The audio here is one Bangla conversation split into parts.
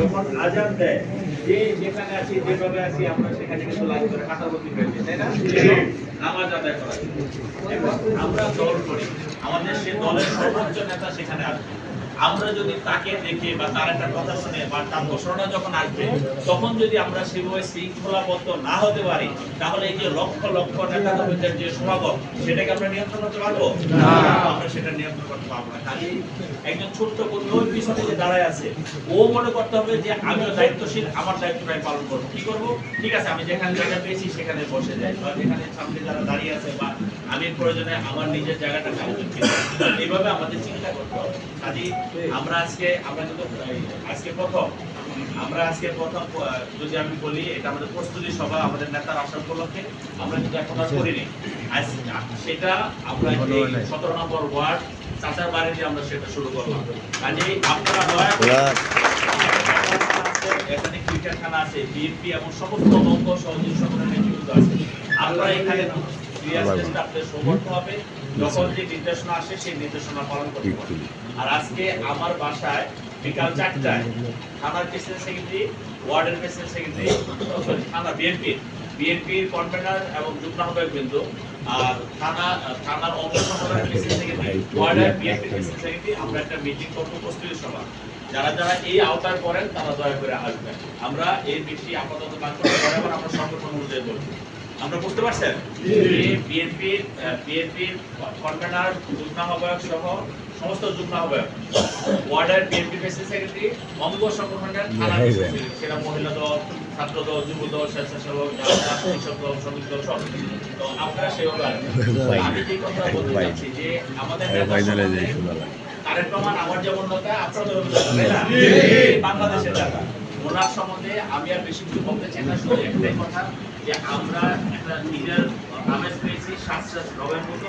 যখন আজান দেয় যে যেখানে আছি যেভাবে আছি আমরা সেখানে কিন্তু লাইন করে কাটাবর্তি হয়েছে, তাই না? নামাজ আদায় করা এবং আমরা দল করি, আমাদের সে দলের সর্বোচ্চ নেতা সেখানে আসবে। আমরা যদি তাকে দেখে বা তার একটা কথা শুনে বা তার ঘোষণা যখন আসবে তখন যদি আমরা সেভাবে শৃঙ্খলাবদ্ধ না হতে পারি তাহলে এই যে লক্ষ লক্ষ নেতাদের যে সমাগম সেটাকে আমরা নিয়ন্ত্রণ করতে পারবো না, আমরা সেটা নিয়ন্ত্রণ করতে পারবো না। খালি একজন ছোট্ট কর্মী ওই পিছনে যে দাঁড়ায় আছে ও মনে করতে হবে যে আমিও দায়িত্বশীল, আমার দায়িত্বটাই পালন করবো। কি করবো? ঠিক আছে, আমি যেখানে জায়গা পেয়েছি সেখানে বসে যাই, বা যেখানে সামনে যারা দাঁড়িয়ে আছে বা আমি প্রয়োজনে আমার নিজের জায়গাটা খালি করতে, এইভাবে আমাদের চিন্তা করতে হবে। খালি আমরা কিন্তু আজকে প্রথম যদি আমি বলি এটা আমাদের প্রস্তুতি সভা, আমাদের নেতার আসার উপলক্ষে আমরা কিন্তু এখন আর করিনি। সেটা আমরা 17 নম্বর ওয়ার্ড চাচার বাড়িতে আমরা সেটা শুরু করলাম। কাজেই আপনারা দয়া করে এখানে ক্রিকেটখানা আছে, বিএনপি এবং সমস্ত অঙ্গ সহযোগী সংগঠনের নেতৃত্ব আছে, আপনারা এখানে আপনাদের সমর্থ হবে যখন যে নির্দেশনা আসে সেই নির্দেশনা পালন করতে হবে। আর আজকে আমার বাসায় বিকাল 4টায় থানার প্রেসিডেন্ট সেক্রেটারি, ওয়ার্ডের প্রেসিডেন্ট সেক্রেটারি, থানা বিএনপির কনভেনর এবং যুগ্ম আহ্বায়ক বৃন্দ, আর থানার অঙ্গ সংগঠনের প্রেসিডেন্ট সেক্রেটারি, ওয়ার্ডের বিএনপি প্রেসিডেন্ট সেক্রেটারি আমরা একটা মিটিং করব, প্রস্তুতি সভা। যারা যারা এই আওতায় পড়েন তারা দয়া করে আসবেন। আমরা এর বেশি আপাতত কাজ করতে পারবো না, আমরা সংগঠন অনুযায়ী বলবো। আমরা বুঝতে পারছেন? বিএনপির কনভেনর, যুগ্ম আহ্বায়ক সহ সমস্ত যুগ্ম আহ্বায়ক, ওয়ার্ডের বিএনপি প্রেসিডেন্ট সেক্রেটারি, অঙ্গ সংগঠনের থানা সেক্রেটারি, সেটা মহিলা দল, ছাত্র দল, যুব দল, স্বেচ্ছাসেবক, কৃষক দল, শ্রমিক দল, সব। তো আপনারা সেভাবে আমি যে কথা বলতে চাচ্ছি যে আমাদের তারেক রহমান আমার যেমন নেতা আপনাদের বাংলাদেশের নেতা, ওনার সম্বন্ধে আমি আর বেশি কিছু বলতে চাই না, শুধু একটাই কথা যে আমরা একটা নিজের আমেজ পেয়েছি, শ্বাস রবের মতো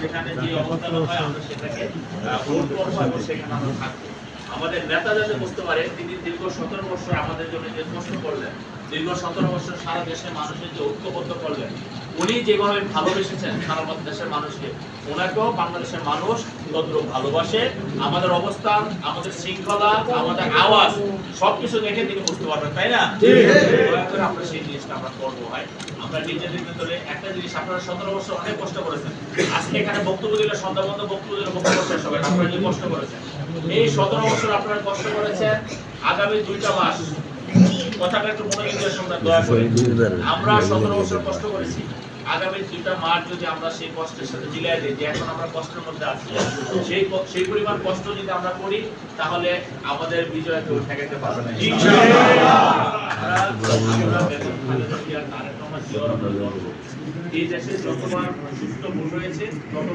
যেখানে যে অবস্থান হয় আমরা সেটাকে ভোট করবো এবং সেখানে আমরা থাকবো। আমাদের নেতা যাতে বুঝতে পারে তিনি দীর্ঘ 17 বছর আমাদের জন্য যে কষ্ট করলেন, দীর্ঘ 17 বছর সারা দেশের মানুষের যে ঐক্যবদ্ধ করলেন, উনি যেভাবে ভালোবেসেছেন সারা দেশের মানুষকে, ওনাকেও বাংলাদেশের মানুষ তদ্রুপ ভালোবাসে। আমাদের অবস্থান, আমাদের শৃঙ্খলা, আমাদের আওয়াজ সবকিছু দেখে তিনি বুঝতে পারবেন, তাই না? আমরা সেই জিনিসটা আমরা করবো। হয় আমরা নিজেদের ভিতরে একটা জিনিস, আপনারা 17 বছর অনেক কষ্ট করেছেন, আজকে এখানে বক্তব্য দিলে সন্ধ্যা বন্ধ বক্তব্য দিলে বক্তব্য শেষ হবে, আপনারা যে কষ্ট করেছেন এই 17 বছর আপনারা কষ্ট করেছেন, আগামী 2টা মাস কথাটা একটু মনে রেখে শুনবেন দয়া করে। আমরা 17 বছর কষ্ট করেছি, আগামী 2টা মাস যদি আমরা সেই কষ্টের সাথে মিলিয়ে দিই যে এখন আমরা কষ্টের মধ্যে আছি, সেই পরিমাণ কষ্ট যদি আমরা করি তাহলে আমাদের বিজয় কেউ ঠেকাতে পারবে না ইনশাআল্লাহ। এই দেশে যতবার সুস্থ ভোট হয়েছে ততবার